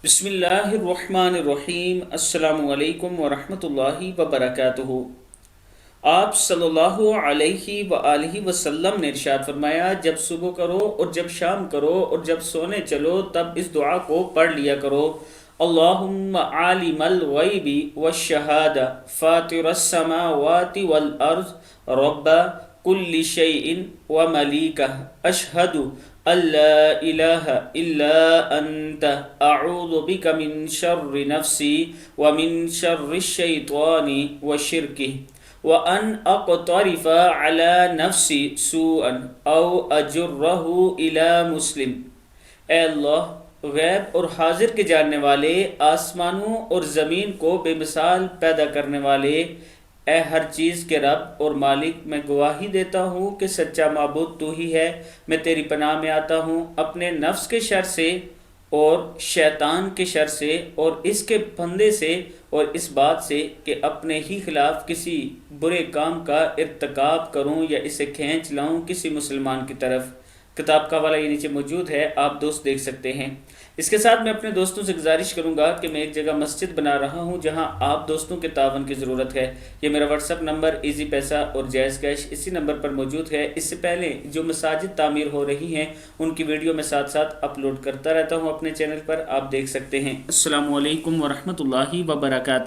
بسم اللہ الرحمن الرحیم۔ السلام علیکم ورحمۃ اللہ وبرکاتہ۔ آپ صلی اللہ علیہ وآلہ وسلم نے ارشاد فرمایا، جب صبح کرو اور جب شام کرو اور جب سونے چلو تب اس دعا کو پڑھ لیا کرو: اللہم عالم الغیب والشہادہ فاطر السماوات والارض رب کل شیء وملیکہ اشہد ان لا الہ الا انت اعوذ بک من شر نفسی ومن شر الشیطان وشرکہ وَأَنْ أَقْتَرِفَ عَلَى نَفْسِ سُوءًا أَوْ أَجُرَّهُ إِلَى مُسْلِمٍ۔ اے اللہ، غیب اور حاضر کے جاننے والے، آسمانوں اور زمین کو بے مثال پیدا کرنے والے، اے ہر چیز کے رب اور مالک، میں گواہی دیتا ہوں کہ سچا معبود تو ہی ہے۔ میں تیری پناہ میں آتا ہوں اپنے نفس کے شر سے اور شیطان کے شر سے اور اس کے پھندے سے، اور اس بات سے کہ اپنے ہی خلاف کسی برے کام کا ارتکاب کروں یا اسے کھینچ لاؤں کسی مسلمان کی طرف۔ کتاب کا حوالہ یہ نیچے موجود ہے، آپ دوست دیکھ سکتے ہیں۔ اس کے ساتھ میں اپنے دوستوں سے گزارش کروں گا کہ میں ایک جگہ مسجد بنا رہا ہوں جہاں آپ دوستوں کے تعاون کی ضرورت ہے۔ یہ میرا واٹس ایپ نمبر ایزی پیسہ اور جائز کیش اسی نمبر پر موجود ہے۔ اس سے پہلے جو مساجد تعمیر ہو رہی ہیں ان کی ویڈیو میں ساتھ ساتھ اپلوڈ کرتا رہتا ہوں اپنے چینل پر، آپ دیکھ سکتے ہیں۔ السلام علیکم ورحمۃ اللہ وبرکاتہ۔